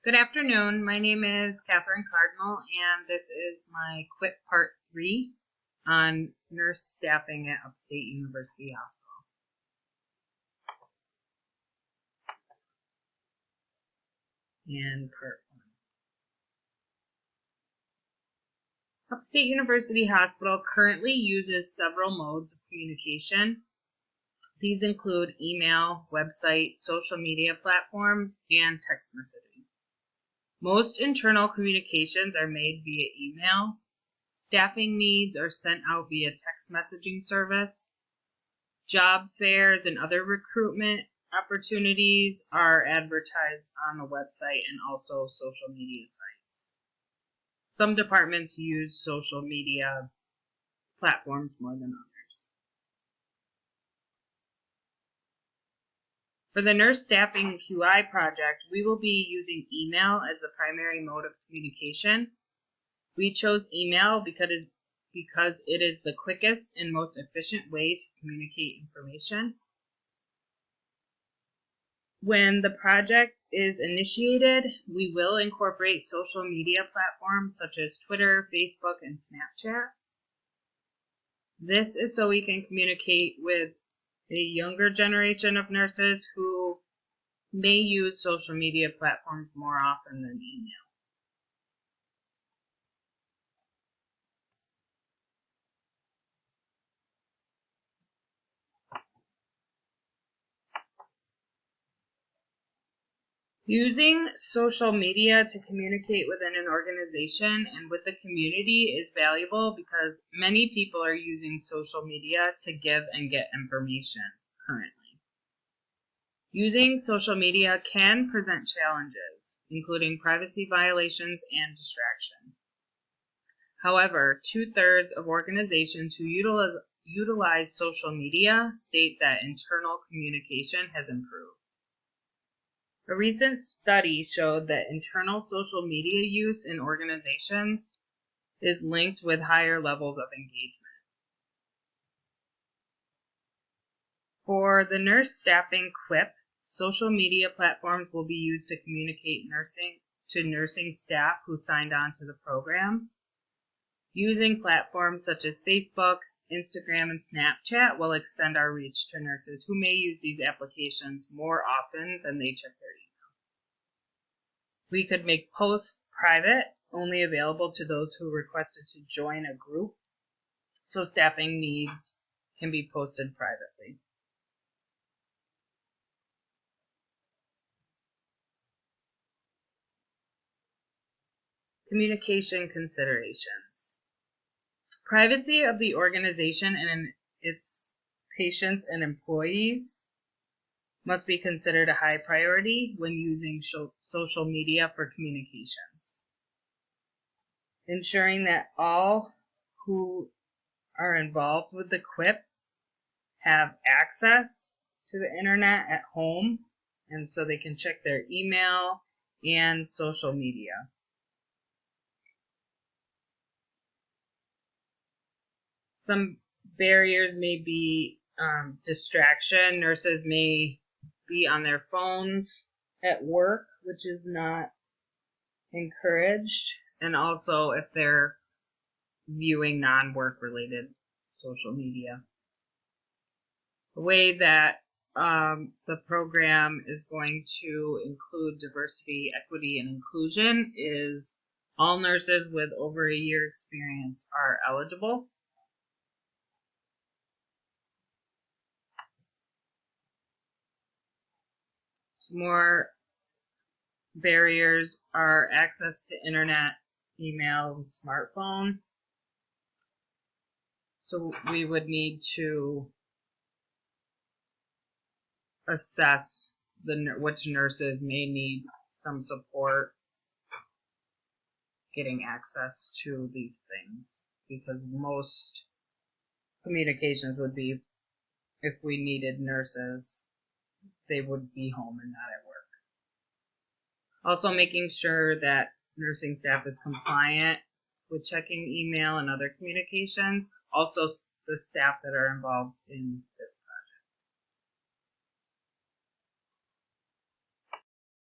Good afternoon. My name is Catherine Cardinal, and this is my QUIP Part 3 on nurse staffing at Upstate University Hospital. And Part 1. Upstate University Hospital currently uses several modes of communication. These include email, website, social media platforms, and text messaging. Most internal communications are made via email. Staffing needs are sent out via text messaging service. Job fairs and other recruitment opportunities are advertised on the website and also social media sites. Some departments use social media platforms more than others. For the Nurse Staffing QI project, we will be using email as the primary mode of communication. We chose email because it is the quickest and most efficient way to communicate information. When the project is initiated, we will incorporate social media platforms such as Twitter, Facebook, and Snapchat. This is so we can communicate with a younger generation of nurses who may use social media platforms more often than email. Using social media to communicate within an organization and with the community is valuable because many people are using social media to give and get information currently. Using social media can present challenges, including privacy violations and distraction. However, 2/3 of organizations who utilize social media state that internal communication has improved. A recent study showed that internal social media use in organizations is linked with higher levels of engagement. For the Nurse Staffing QUIP, social media platforms will be used to communicate to nursing staff who signed on to the program. Using platforms such as Facebook, Instagram, and Snapchat will extend our reach to nurses who may use these applications more often than they check their email. We could make posts private, only available to those who requested to join a group, so staffing needs can be posted privately. Communication considerations. Privacy of the organization and its patients and employees must be considered a high priority when using social media for communications. Ensuring that all who are involved with the QUIP have access to the internet at home, and so they can check their email and social media. Some barriers may be distraction. Nurses may be on their phones at work, which is not encouraged, and also if they're viewing non-work related social media. The way that the program is going to include diversity, equity, and inclusion is all nurses with over a year experience are eligible. Some more barriers are access to internet, email, and smartphone. So we would need to assess which nurses may need some support getting access to these things, because most communications would be if we needed nurses, they would be home and not at work. Also making sure that nursing staff is compliant with checking email and other communications. Also the staff that are involved in